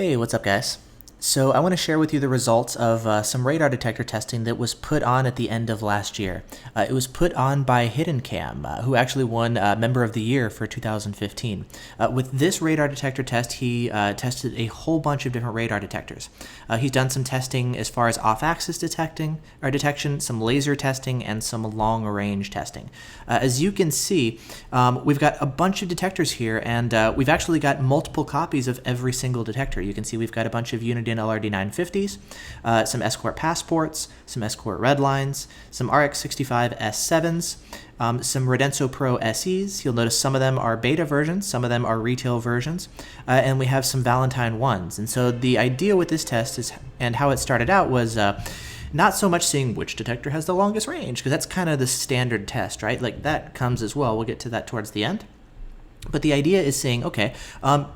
Hey, what's up, guys? So I want to share with you the results of some radar detector testing that was put on at the end of last year. It was put on by hiddencam, who actually won Member of the Year for 2015. With this radar detector test, he tested a whole bunch of different radar detectors. He's done some testing as far as off-axis detection, some laser testing, and some long-range testing. As you can see, we've got a bunch of detectors here, and we've actually got multiple copies of every single detector. You can see we've got a bunch of Unity LRD 950s, some Escort Passports, some Escort Redlines, some RX65 S7s, some Radenso Pro SEs. You'll notice some of them are beta versions, some of them are retail versions, and we have some Valentine 1s. And so the idea with this test is, and how it started out was not so much seeing which detector has the longest range, because that's kind of the standard test, right? Like that comes as well. We'll get to that towards the end. But the idea is saying, okay,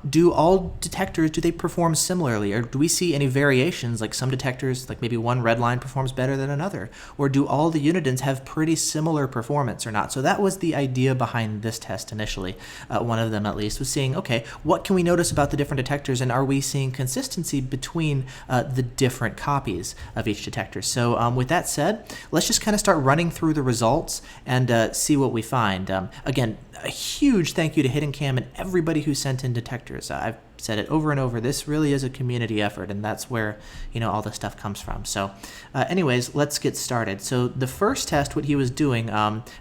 do all detectors, do they perform similarly? Or do we see any variations, like some detectors, like maybe one Redline performs better than another? Or do all the unidens have pretty similar performance or not? So that was the idea behind this test initially. One of them at least was saying, okay, what can we notice about the different detectors, and are we seeing consistency between the different copies of each detector? So with that said, let's just kind of start running through the results and see what we find. Again, a huge thank you to hiddencam and everybody who sent in detectors. I've said it over and over. This really is a community effort, and that's where all this stuff comes from. So anyways, let's get started. So the first test, what he was doing,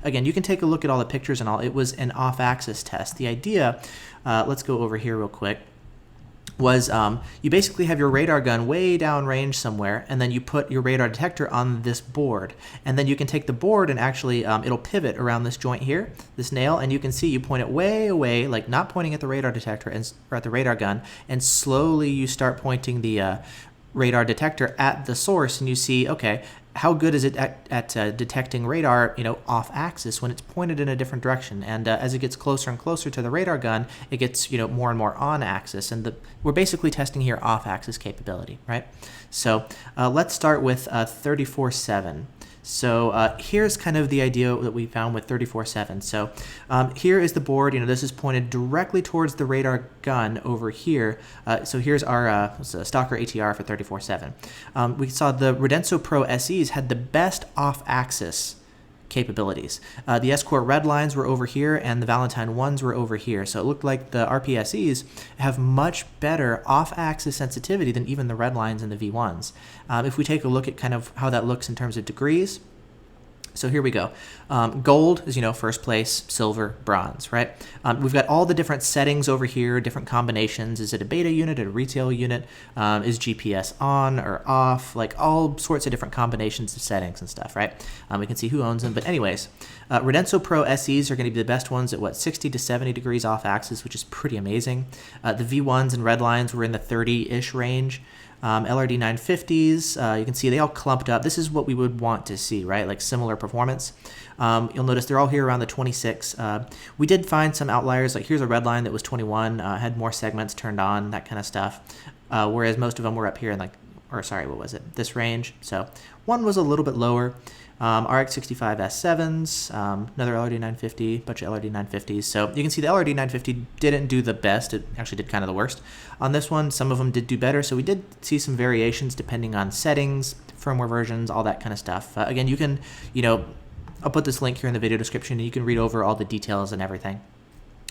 again, you can take a look at all the pictures and all. It was an off-axis test. The idea, let's go over here real quick, was you basically have your radar gun way down range somewhere, and then you put your radar detector on this board, and then you can take the board and actually it'll pivot around this joint here, this nail, and you can see you point it way away, like not pointing at the radar detector or at the radar gun, and slowly you start pointing the radar detector at the source, and you see, okay, how good is it at detecting radar, off axis when it's pointed in a different direction? And as it gets closer and closer to the radar gun, it gets more and more on axis. And we're basically testing here off axis capability, right? So let's start with 34.7. So here's kind of the idea that we found with 34.7. So here is the board. This is pointed directly towards the radar gun over here. So here's our Stalker ATR for 34.7. We saw the Radenso Pro SEs had the best off-axis capabilities. The Escort Redlines were over here, and the Valentine 1s were over here. So it looked like the RPSEs have much better off-axis sensitivity than even the Redlines and the V1s. If we take a look at kind of how that looks in terms of degrees, so here we go. Gold is, first place, silver, bronze, right? We've got all the different settings over here, different combinations. Is it a beta unit, a retail unit? Is GPS on or off? Like all sorts of different combinations of settings and stuff, right? We can see who owns them. But anyways, Radenso Pro SEs are going to be the best ones at 60 to 70 degrees off axis, which is pretty amazing. The V1s and Redlines were in the 30-ish range. LRD 950s, you can see they all clumped up. This is what we would want to see, right? Like similar performance. You'll notice they're all here around the 26. We did find some outliers, like here's a Redline that was 21, had more segments turned on, that kind of stuff. Whereas most of them were up here in this range. So one was a little bit lower. RX65 S7s, another LRD 950, bunch of LRD 950s. So you can see the LRD 950 didn't do the best. It actually did kind of the worst. On this one, some of them did do better. So we did see some variations depending on settings, firmware versions, all that kind of stuff. Again, you can, I'll put this link here in the video description, and you can read over all the details and everything.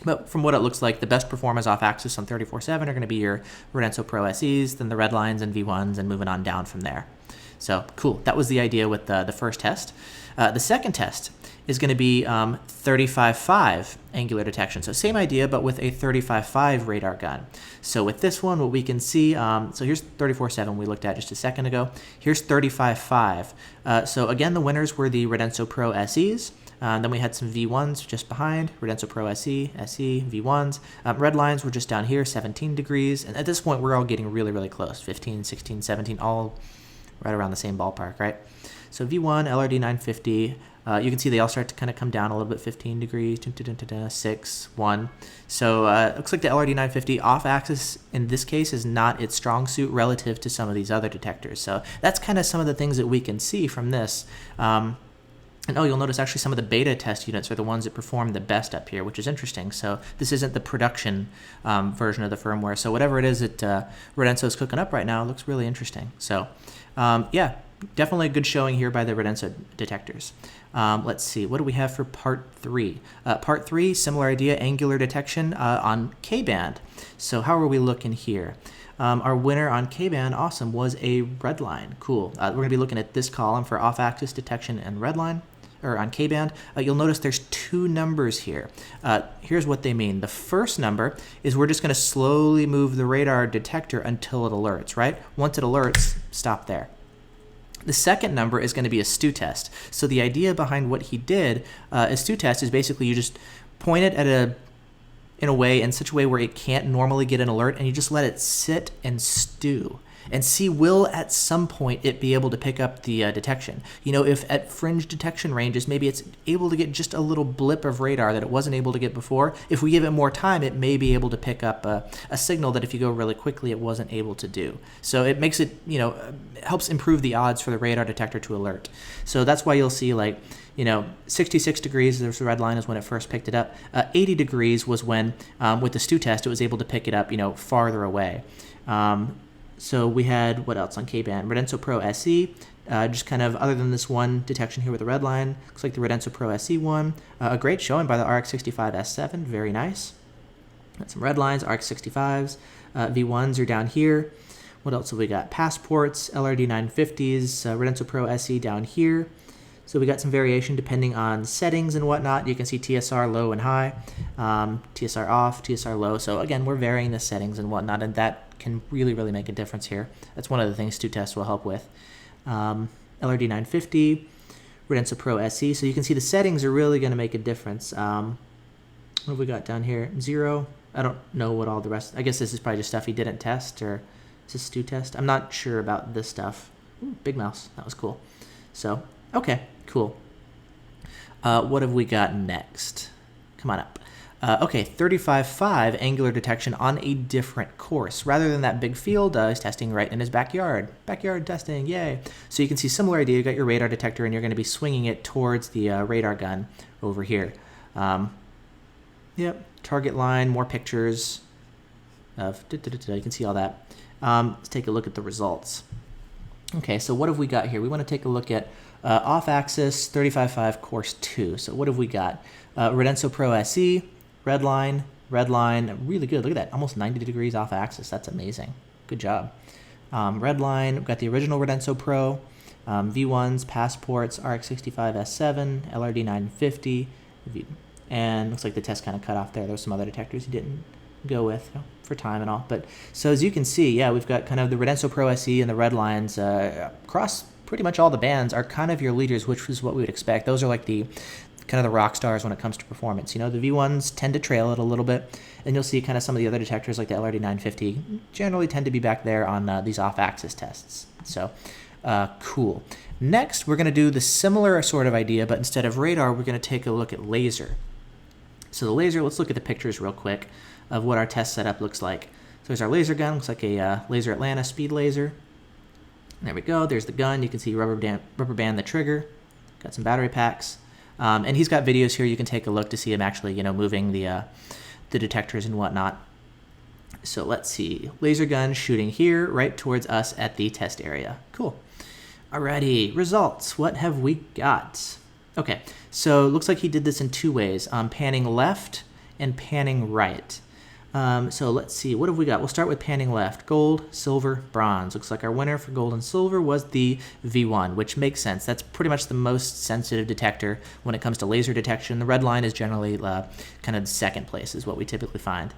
But from what it looks like, the best performers off axis on 34.7 are going to be your Radenso Pro SEs, then the Redlines and V1s, and moving on down from there. So cool. That was the idea with the first test. The second test is going to be 35.5 angular detection. So same idea, but with a 35.5 radar gun. So with this one, what we can see, so here's 34.7 we looked at just a second ago. Here's 35.5. So again, the winners were the Radenso Pro SEs. Then we had some V1s just behind, Radenso Pro SE, V1s. Redlines were just down here, 17 degrees. And at this point, we're all getting really, really close, 15, 16, 17, all right around the same ballpark, right? So V1, LRD 950, you can see they all start to kind of come down a little bit, 15 degrees, 6, 1. So it looks like the LRD 950 off-axis in this case is not its strong suit relative to some of these other detectors. So that's kind of some of the things that we can see from this. And oh, you'll notice actually some of the beta test units are the ones that perform the best up here, which is interesting. So this isn't the production version of the firmware. So whatever it is that Radenso is cooking up right now looks really interesting. So yeah, definitely a good showing here by the Radenso detectors. Let's see, what do we have for part 3? Part 3, similar idea, angular detection on K-band. So how are we looking here? Our winner on K-band, awesome, was a Redline. Cool. We're going to be looking at this column for off-axis detection and Redline, or on K-band. You'll notice there's 2 numbers here. Here's what they mean. The first number is we're just going to slowly move the radar detector until it alerts, right? Once it alerts, stop there. The second number is going to be a Stu test. So the idea behind what he did, a Stu test, is basically you just point it at in such a way where it can't normally get an alert, and you just let it sit and stew and see, will at some point it be able to pick up the detection. You know, if at fringe detection ranges, maybe it's able to get just a little blip of radar that it wasn't able to get before. If we give it more time, it may be able to pick up a signal that if you go really quickly, it wasn't able to do. So it makes it, you know, helps improve the odds for the radar detector to alert. So that's why you'll see, like, you know, 66 degrees, there's the red line, is when it first picked it up. 80 degrees was when, with the Stu test, it was able to pick it up, you know, farther away. So we had, what else on K-band? Radenso Pro SE, just kind of, other than this one detection here with the red line, looks like the Radenso Pro SE one. A great showing by the RX65S7, very nice. Got some red lines, RX65s. V1s are down here. What else have we got? Passports, LRD 950s, Radenso Pro SE down here. So we got some variation depending on settings and whatnot. You can see TSR low and high, TSR off, TSR low. So again, we're varying the settings and whatnot, and that can really, really make a difference here. That's one of the things Stu Test will help with. LRD 950, Radenso Pro SE. So you can see the settings are really going to make a difference. What have we got down here? 0. I don't know what all the rest. I guess this is probably just stuff he didn't test, or is this Stu Test? I'm not sure about this stuff. Ooh, big mouse. That was cool. So, okay, cool. What have we got next? Come on up. Okay, 35.5 angular detection on a different course. Rather than that big field, he's testing right in his backyard. Backyard testing, yay. So you can see similar idea. You got your radar detector, and you're going to be swinging it towards the radar gun over here. Yep, target line, more pictures of, you can see all that. Let's take a look at the results. Okay, so what have we got here? We want to take a look at off-axis 35.5 course 2. So what have we got? Radenso Pro SE, Redline, really good. Look at that, almost 90 degrees off-axis. That's amazing. Good job. Redline, we've got the original Radenso Pro, V1s, Passports, RX65S7, LRD 950, and looks like the test kind of cut off there. There's some other detectors he didn't go with, you know, for time and all. But so as you can see, yeah, we've got kind of the Radenso Pro SE and the red lines across pretty much all the bands are kind of your leaders, which is what we would expect. Those are like the kind of the rock stars when it comes to performance. You know, the V1s tend to trail it a little bit, and you'll see kind of some of the other detectors like the LRD 950 generally tend to be back there on these off-axis tests. So cool. Next, we're going to do the similar sort of idea, but instead of radar, we're going to take a look at laser. So the laser, let's look at the pictures real quick of what our test setup looks like. So there's our laser gun, looks like a Laser Atlanta speed laser. There we go, there's the gun. You can see rubber band the trigger. Got some battery packs. And he's got videos here you can take a look to see him actually, you know, moving the detectors and whatnot. So let's see, laser gun shooting here right towards us at the test area. Cool. Alrighty, results. What have we got? Okay, so it looks like he did this in 2 ways, panning left and panning right. So let's see, what have we got? We'll start with panning left. Gold, silver, bronze. Looks like our winner for gold and silver was the V1, which makes sense. That's pretty much the most sensitive detector when it comes to laser detection. The red line is generally kind of the second place is what we typically find.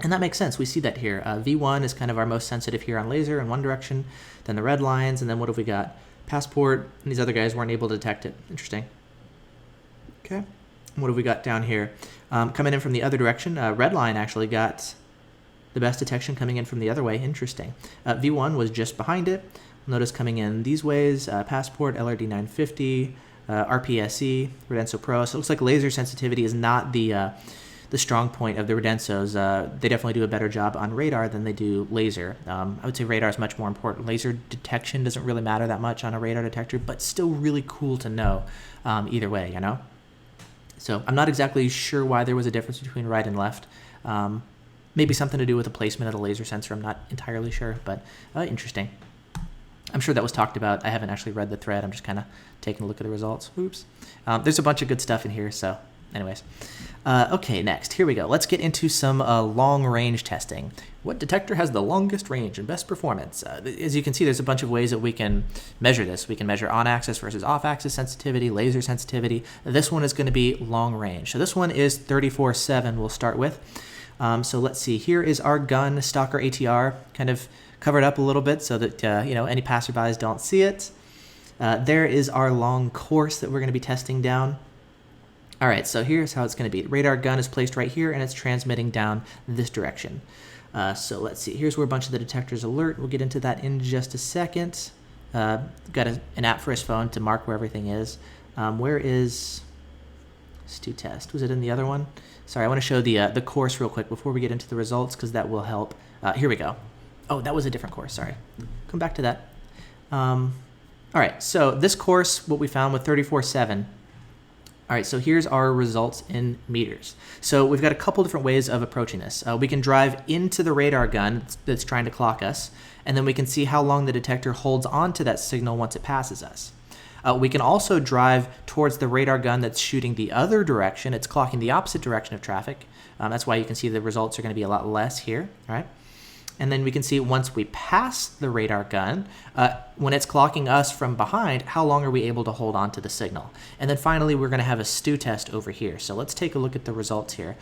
And that makes sense. We see that here. V1 is kind of our most sensitive here on laser in one direction, then the red lines, and then what have we got? Passport, and these other guys weren't able to detect it. Interesting. Okay. What have we got down here? Coming in from the other direction, Redline actually got the best detection coming in from the other way. Interesting. V1 was just behind it. Notice coming in these ways, Passport, LRD 950, RPSE, Radenso Pro. So it looks like laser sensitivity is not the the strong point of the Radensos. They definitely do a better job on radar than they do laser. I would say radar is much more important. Laser detection doesn't really matter that much on a radar detector, but still really cool to know either way, you know? So I'm not exactly sure why there was a difference between right and left. Maybe something to do with the placement of the laser sensor. I'm not entirely sure, but interesting. I'm sure that was talked about. I haven't actually read the thread. I'm just kind of taking a look at the results. Oops. There's a bunch of good stuff in here, so anyways. Okay, next. Here we go. Let's get into some long-range testing. What detector has the longest range and best performance? As you can see, there's a bunch of ways that we can measure this. We can measure on-axis versus off-axis sensitivity, laser sensitivity. This one is going to be long-range. So this one is 34/7 we'll start with. So let's see. Here is our gun, Stalker ATR, kind of covered up a little bit so that any passerbys don't see it. There is our long course that we're going to be testing down. All right, so here's how it's going to be. The radar gun is placed right here, and it's transmitting down this direction. So let's see. Here's where a bunch of the detectors alert. We'll get into that in just a second. Got an app for his phone to mark where everything is. Where is Stu Test? Was it in the other one? Sorry, I want to show the course real quick before we get into the results because that will help. Here we go. Oh, that was a different course. Sorry. Come back to that. All right, so this course, what we found with 34/7. All right, so here's our results in meters. So we've got a couple different ways of approaching this. We can drive into the radar gun that's trying to clock us, and then we can see how long the detector holds on to that signal once it passes us. We can also drive towards the radar gun that's shooting the other direction. It's clocking the opposite direction of traffic. That's why you can see the results are going to be a lot less here, all right? And then we can see once we pass the radar gun, when it's clocking us from behind, how long are we able to hold on to the signal? And then finally, we're going to have a Stu test over here. So let's take a look at the results here.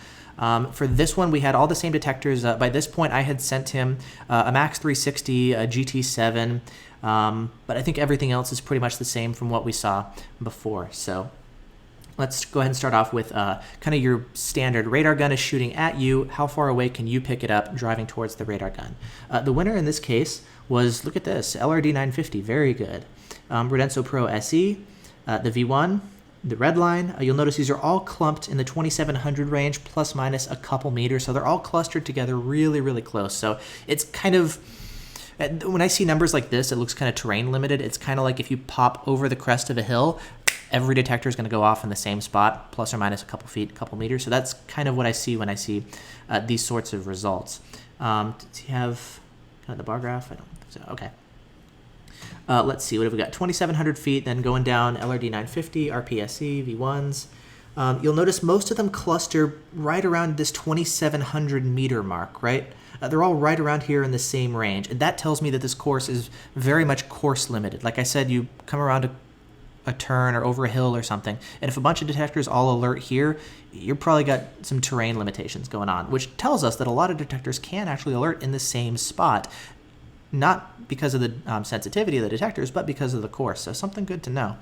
For this one, we had all the same detectors. By this point, I had sent him a Max 360, a GT7, but I think everything else is pretty much the same from what we saw before. So let's go ahead and start off with kind of your standard radar gun is shooting at you. How far away can you pick it up driving towards the radar gun? The winner in this case was, look at this, LRD 950, very good. Radenso Pro SE, the V1, the Redline. You'll notice these are all clumped in the 2700 range, plus minus a couple meters. So they're all clustered together really, really close. So it's kind of, when I see numbers like this, it looks kind of terrain limited. It's kind of like if you pop over the crest of a hill, every detector is going to go off in the same spot, plus or minus a couple feet, a couple meters. So that's kind of what I see when I see these sorts of results. Does he have kind of the bar graph? I don't think so. Okay. Let's see. What have we got? 2,700 feet, then going down LRD 950, RPSE, V1s. You'll notice most of them cluster right around this 2,700 meter mark, right? They're all right around here in the same range. And that tells me that this course is very much course limited. Like I said, you come around a turn or over a hill or something, and if a bunch of detectors all alert here, you've probably got some terrain limitations going on, which tells us that a lot of detectors can actually alert in the same spot, not because of the sensitivity of the detectors, but because of the course. So something good to know.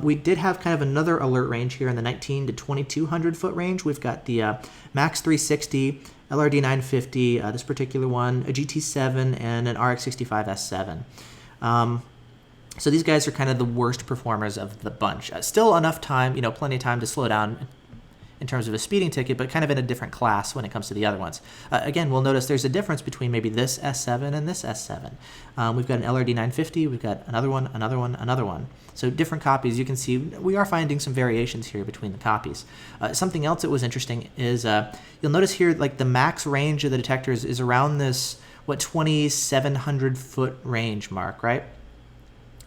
We did have kind of another alert range here in the 19 to 2200 foot range. We've got the Max 360, LRD 950, this particular one, a GT7, and an RX65 S7. So these guys are kind of the worst performers of the bunch. Still enough time, plenty of time to slow down in terms of a speeding ticket, but kind of in a different class when it comes to the other ones. Again, we'll notice there's a difference between maybe this S7 and this S7. We've got an LRD 950, we've got another one, another one, another one. So different copies. You can see we are finding some variations here between the copies. Something else that was interesting is you'll notice here like the max range of the detectors is around this, 2,700 foot range mark, right?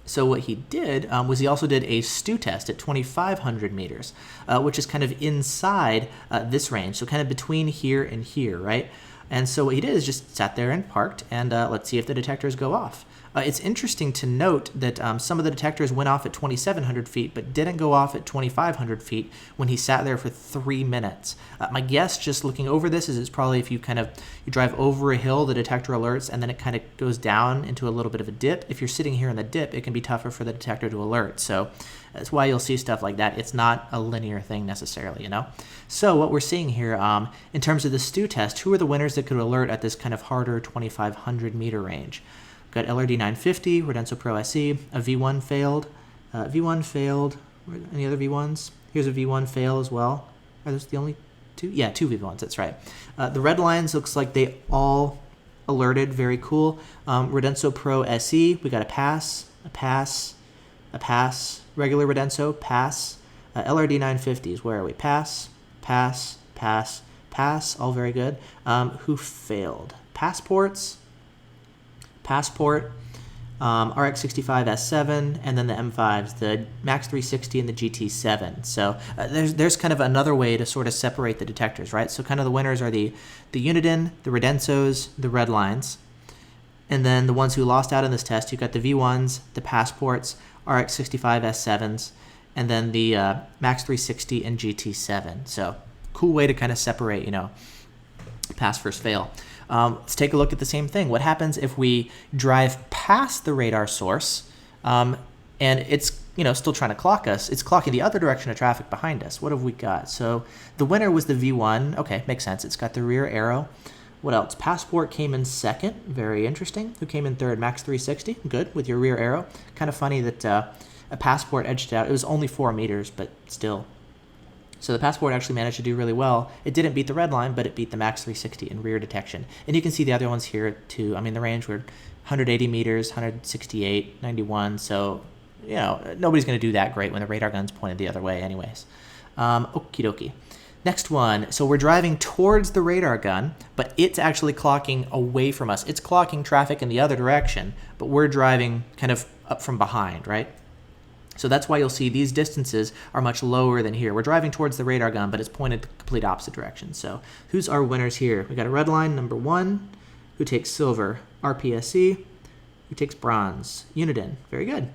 So what he did was he also did a Stu test at 2,500 meters, which is kind of inside this range, so kind of between here and here, right? And so what he did is just sat there and parked, and let's see if the detectors go off. It's interesting to note that some of the detectors went off at 2,700 feet, but didn't go off at 2,500 feet when he sat there for 3 minutes. My guess, just looking over this, is it's probably if you drive over a hill, the detector alerts, and then it kind of goes down into a little bit of a dip. If you're sitting here in the dip, it can be tougher for the detector to alert. So that's why you'll see stuff like that. It's not a linear thing necessarily, So what we're seeing here, in terms of the Stu test, who are the winners that could alert at this kind of harder 2,500 meter range? We've got LRD 950, Radenso Pro SE, a V1 failed. V1 failed. Any other V1s? Here's a V1 fail as well. Are those the only two? Yeah, two V1s, that's right. The red lines looks like they all alerted, very cool. Radenso Pro SE, we got a pass, a pass, a pass. Regular Radenso, pass. LRD 950s, where are we? Pass, pass, pass, pass, all very good. Who failed? Passports, Passport, RX65 S7, and then the M5s, the Max 360 and the GT7. So there's kind of another way to sort of separate the detectors, right? So kind of the winners are the Uniden, the Radensos, the Redlines. And then the ones who lost out in this test, you've got the V1s, the Passports, RX65 S7s, and then the Max 360 and GT7. So cool way to kind of separate, pass versus fail. Let's take a look at the same thing. What happens if we drive past the radar source and it's still trying to clock us? It's clocking the other direction of traffic behind us. What have we got? So the winner was the V1. Okay, makes sense. It's got the rear arrow. What else? Passport came in second. Very interesting. Who came in third? Max 360. Good, with your rear arrow. Kind of funny that a Passport edged out. It was only 4 meters, but still. So the Passport actually managed to do really well. It didn't beat the Redline, but it beat the Max 360 in rear detection. And you can see the other ones here too. I mean, the range were 180 meters, 168, 91. So, nobody's going to do that great when the radar gun's pointed the other way anyways. Okie dokie. Next one. So we're driving towards the radar gun, but it's actually clocking away from us. It's clocking traffic in the other direction, but we're driving kind of up from behind, right? So that's why you'll see these distances are much lower than here. We're driving towards the radar gun, but it's pointed the complete opposite direction. So who's our winners here? We got a Redline, number 1, who takes silver. RPSC, who takes bronze. Uniden, very good.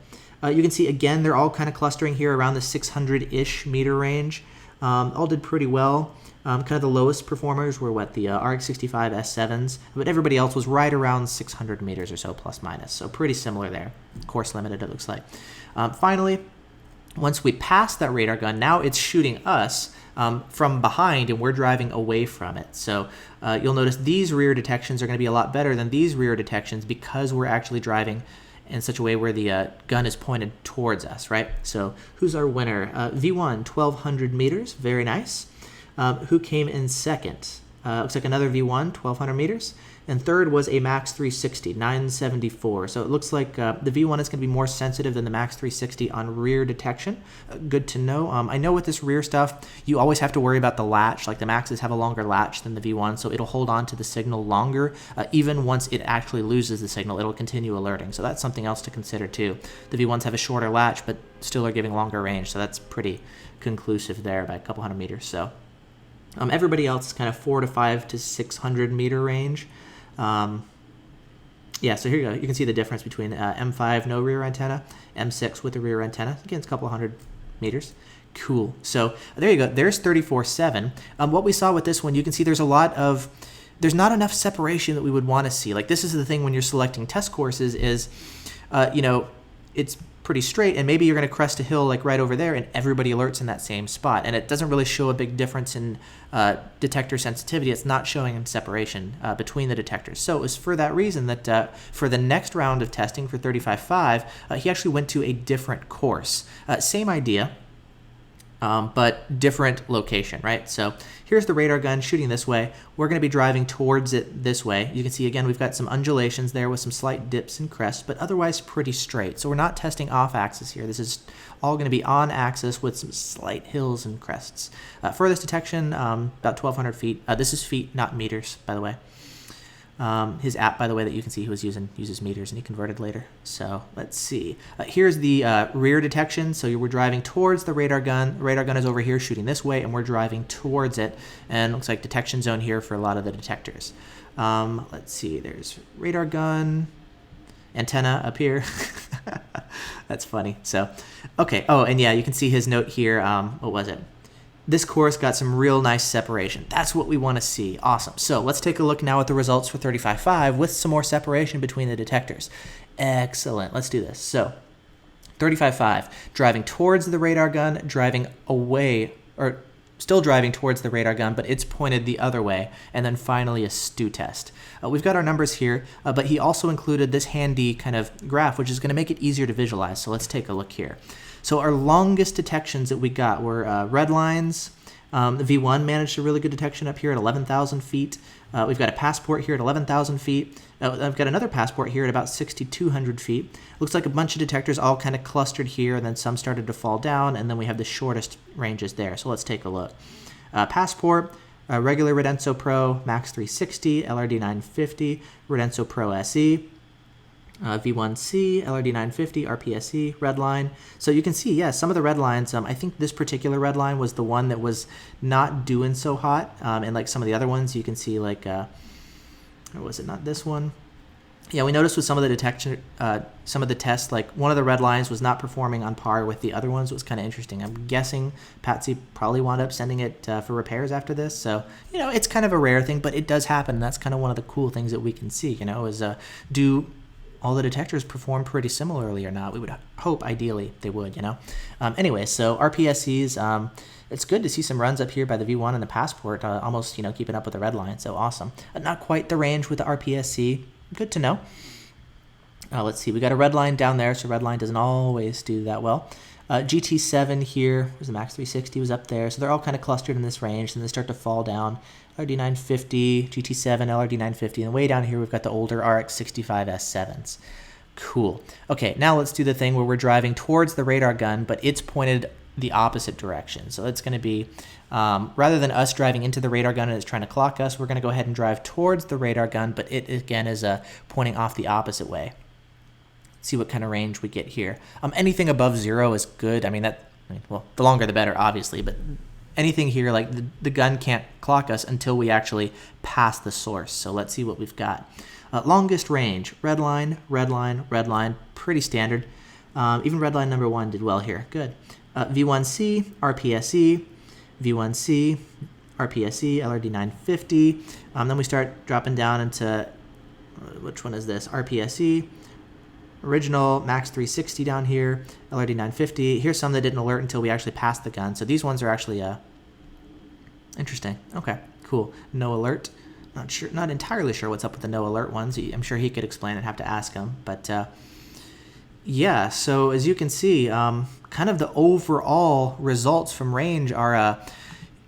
You can see, again, they're all kind of clustering here around the 600-ish meter range. All did pretty well. Kind of the lowest performers were the RX65 S7s, but everybody else was right around 600 meters or so, plus minus. So pretty similar there. Course limited, it looks like. Finally, once we pass that radar gun, now it's shooting us from behind, and we're driving away from it. So you'll notice these rear detections are going to be a lot better than these rear detections because we're actually driving in such a way where the gun is pointed towards us, right? So who's our winner? V1, 1,200 meters, very nice. Who came in second? Looks like another V1, 1,200 meters. And third was a Max 360, 974. So it looks like the V1 is going to be more sensitive than the Max 360 on rear detection. Good to know. I know with this rear stuff, you always have to worry about the latch. Like the Maxes have a longer latch than the V1, so it'll hold on to the signal longer. Even once it actually loses the signal, it'll continue alerting. So that's something else to consider too. The V1s have a shorter latch, but still are giving longer range. So that's pretty conclusive there by a couple hundred meters. So everybody else is kind of 400 to 500 to 600 meter range. Yeah, so here you go. You can see the difference between M5 no rear antenna, M6 with a rear antenna. Again, it's a couple hundred meters. Cool. So there you go. There's 34.7. What we saw with this one, you can see there's not enough separation that we would want to see. Like this is the thing when you're selecting test courses is, it's pretty straight, and maybe you're going to crest a hill like right over there, and everybody alerts in that same spot, and it doesn't really show a big difference in detector sensitivity. It's not showing separation between the detectors. So it was for that reason that for the next round of testing for 35.5, he actually went to a different course. Same idea, but different location, right? So here's the radar gun shooting this way. We're going to be driving towards it this way. You can see, again, we've got some undulations there with some slight dips and crests, but otherwise pretty straight. So we're not testing off axis here. This is all going to be on axis with some slight hills and crests. Furthest detection, about 1,200 feet. This is feet, not meters, by the way. His app, by the way, that you can see he was uses meters, and he converted later. So let's see. Here's the rear detection. So we're driving towards the radar gun. The radar gun is over here shooting this way, and we're driving towards it. And it looks like detection zone here for a lot of the detectors. Let's see. There's radar gun, antenna up here. That's funny. So, okay. Oh, and yeah, you can see his note here. What was it? This course got some real nice separation. That's what we want to see. Awesome. So let's take a look now at the results for 35.5 with some more separation between the detectors. Excellent. Let's do this. So 35.5, driving towards the radar gun, driving away, or still driving towards the radar gun, but it's pointed the other way. And then finally a Stu Test. We've got our numbers here, but he also included this handy kind of graph, which is going to make it easier to visualize. So let's take a look here. So our longest detections that we got were Redlines, The V1 managed a really good detection up here at 11,000 feet. We've got a passport here at 11,000 feet. I've got another passport here at about 6,200 feet. Looks like a bunch of detectors all kind of clustered here, and then some started to fall down, and then we have the shortest ranges there. So let's take a look. Passport, regular Radenso Pro, Max 360, LRD 950, Radenso Pro SE, V1C, LRD 950, RPSE, Redline. So you can see, yeah, some of the Redlines, I think this particular Redline was the one that was not doing so hot. And like some of the other ones, you can see like, or was it not this one? Yeah, we noticed with some of the detection, some of the tests, like one of the Redlines was not performing on par with the other ones. It was kind of interesting. I'm guessing Patsy probably wound up sending it for repairs after this. So, you know, it's kind of a rare thing, but it does happen. That's kind of one of the cool things that we can see, you know, is do all the detectors perform pretty similarly or not? We would hope, ideally, they would, you know. Anyway, so RPSCs, it's good to see some runs up here by the V1 and the Passport, almost, you know, keeping up with the Redline, so awesome. Not quite the range with the RPSC, good to know. Let's see, we got a Redline down there, so Redline doesn't always do that well. GT7 here, was the Max 360 was up there, so they're all kind of clustered in this range, and they start to fall down. LRD 950, GT7, LRD 950, and way down here we've got the older RX 65 S7s. Cool. Okay, now let's do the thing where we're driving towards the radar gun, but it's pointed the opposite direction. So it's going to be, rather than us driving into the radar gun and it's trying to clock us, we're going to go ahead and drive towards the radar gun, but it again is pointing off the opposite way. See what kind of range we get here. Anything above 0 is good. Well, the longer the better, obviously, but anything here, like the gun can't clock us until we actually pass the source. So let's see what we've got. Longest range, Redline, Redline, Redline, pretty standard. Even Redline number 1 did well here, good. V1C, RPSE, V1C, RPSE, LRD 950. Then we start dropping down into, which one is this? RPSE. Original Max 360 down here, LRD 950. Here's some that didn't alert until we actually passed the gun. So these ones are actually interesting. Okay, cool. No alert. Not entirely sure what's up with the no alert ones. I'm sure he could explain it. Have to ask him. But yeah. So as you can see, kind of the overall results from range are.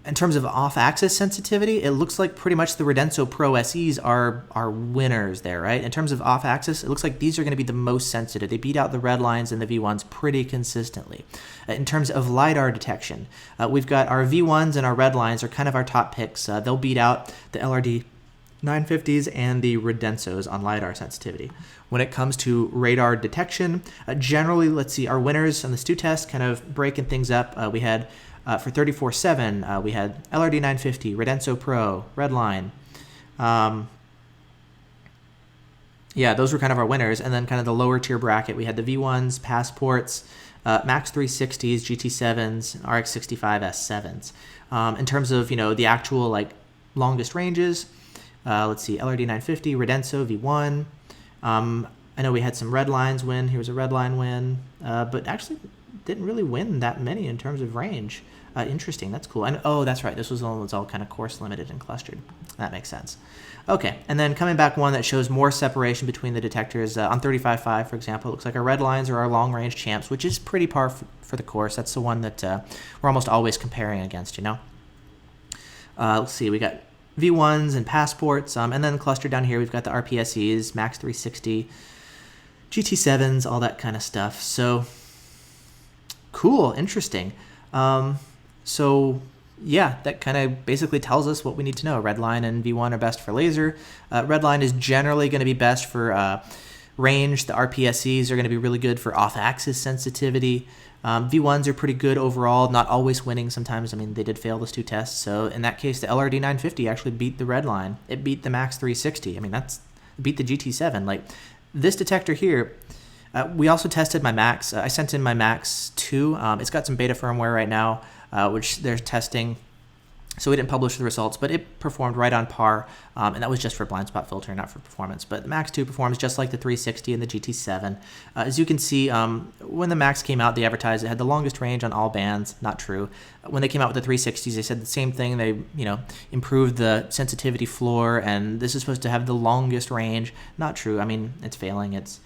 In terms of off-axis sensitivity, it looks like pretty much the Radenso Pro SEs are winners there, right? In terms of off-axis, it looks like these are going to be the most sensitive. They beat out the Redlines and the V1s pretty consistently. In terms of lidar detection, we've got our V1s and our Redlines are kind of our top picks. They'll beat out the LRD 950s and the Radensos on lidar sensitivity. When it comes to radar detection, generally, let's see, our winners on the Stu Test kind of breaking things up. We had for 34.7, we had LRD 950, Radenso Pro, Redline. Yeah, those were kind of our winners. And then kind of the lower tier bracket, we had the V1s, Passports, Max 360s, GT7s, RX 65 S7s. In terms of, you know, the actual like longest ranges, let's see, LRD 950, Radenso, V1. I know we had some Redlines win. Here was a Redline win, but actually didn't really win that many in terms of range. Interesting, that's cool. And oh, that's right, this was the one that was all kind of course limited and clustered. That makes sense. Okay, and then coming back one that shows more separation between the detectors. On 35.5, for example, it looks like our Redlines are our long-range champs, which is pretty par for the course. That's the one that we're almost always comparing against, you know? Let's see, we got V1s and Passports, and then clustered down here, we've got the RPSEs, Max 360, GT7s, all that kind of stuff. So, cool, interesting. So yeah, that kind of basically tells us what we need to know. Redline and V1 are best for laser. Redline is generally going to be best for range. The RPSEs are going to be really good for off-axis sensitivity. V1s are pretty good overall, not always winning sometimes. I mean, they did fail the Stu tests. So in that case, the LRD 950 actually beat the Redline. It beat the Max 360. I mean, that's beat the GT7. Like this detector here, we also tested my Max. I sent in my Max 2. It's got some beta firmware right now, which they're testing. So we didn't publish the results, but it performed right on par. And that was just for blind spot filtering, not for performance. But the Max 2 performs just like the 360 and the GT7. As you can see, when the Max came out, they advertised it had the longest range on all bands. Not true. When they came out with the 360s, they said the same thing. They, improved the sensitivity floor, and this is supposed to have the longest range. Not true. I mean, it's failing. It's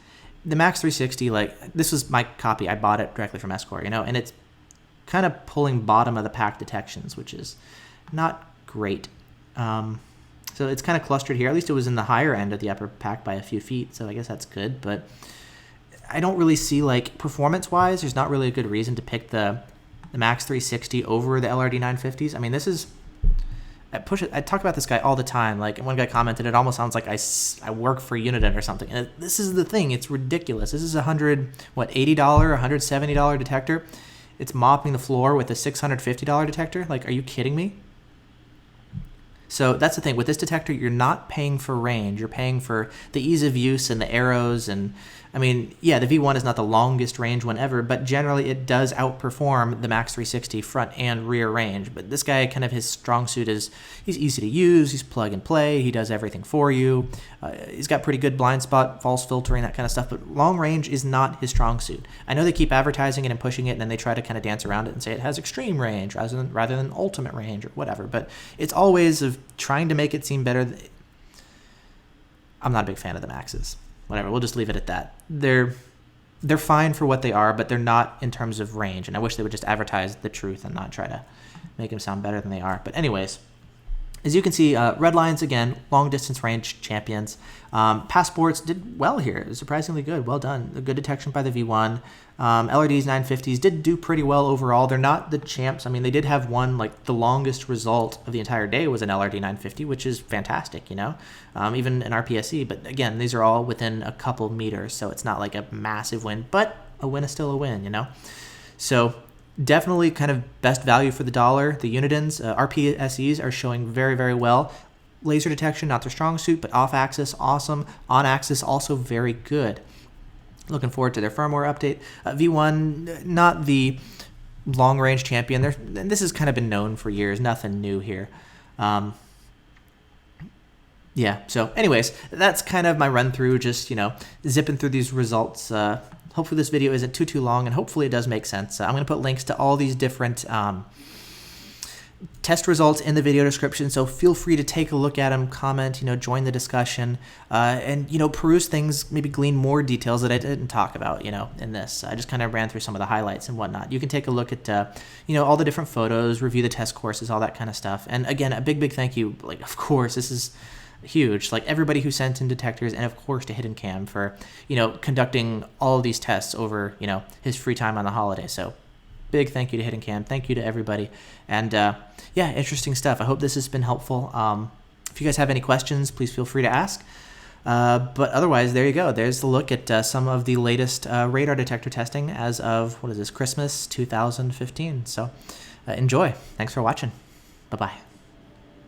the Max 360, like, this was my copy. I bought it directly from Escort, and kind of pulling bottom of the pack detections, which is not great. So it's kind of clustered here. At least it was in the higher end of the upper pack by a few feet, so I guess that's good. But I don't really see, like, performance-wise, there's not really a good reason to pick the Max 360 over the LRD 950s. I mean, this is... I talk about this guy all the time. Like, one guy commented, it almost sounds like I work for Uniden or something. And this is the thing. It's ridiculous. This is $80, $170 detector. It's mopping the floor with a $650 detector. Like, are you kidding me? So that's the thing. With this detector, you're not paying for range. You're paying for the ease of use and the arrows. And, I mean, yeah, the V1 is not the longest range one ever, but generally it does outperform the Max 360 front and rear range. But this guy, kind of his strong suit is he's easy to use. He's plug and play. He does everything for you. He's got pretty good blind spot, false filtering, that kind of stuff. But long range is not his strong suit. I know they keep advertising it and pushing it, and then they try to kind of dance around it and say it has extreme range rather than ultimate range or whatever. But it's always of trying to make it seem better. I'm not a big fan of the Maxes. Whatever, we'll just leave it at that. They're fine for what they are, but they're not in terms of range. And I wish they would just advertise the truth and not try to make them sound better than they are. But anyways, as you can see, Redlines, again, long distance range champions. Passports did well here. Surprisingly good. Well done. A good detection by the V1. LRDs, 950s did do pretty well overall. They're not the champs. I mean, they did have one, like, the longest result of the entire day was an LRD 950, which is fantastic, you know, even an RPSE. But again, these are all within a couple meters, so it's not like a massive win, but a win is still a win, you know. So definitely kind of best value for the dollar. The Unidens, RPSEs are showing very, very well. Laser detection, not their strong suit, but off-axis, awesome. On-axis, also very good. Looking forward to their firmware update. V1, not the long-range champion. This has kind of been known for years. Nothing new here. Yeah, so anyways, that's kind of my run-through, just, you know, zipping through these results. Hopefully this video isn't too long, and hopefully it does make sense. I'm going to put links to all these different test results in the video description, so feel free to take a look at them, comment, you know, join the discussion, and, you know, peruse things, maybe glean more details that I didn't talk about, you know, in this. I just kind of ran through some of the highlights and whatnot. You can take a look at, you know, all the different photos, review the test courses, all that kind of stuff. And again, a big, big thank you, like, of course, this is huge, like everybody who sent in detectors, and of course to hiddencam for, you know, conducting all of these tests over, you know, his free time on the holiday. So big thank you to hiddencam. Thank you to everybody. And yeah, interesting stuff. I hope this has been helpful. If you guys have any questions, please feel free to ask. But otherwise, there you go. There's the look at some of the latest radar detector testing as of, what is this, Christmas 2015. So enjoy. Thanks for watching. Bye-bye.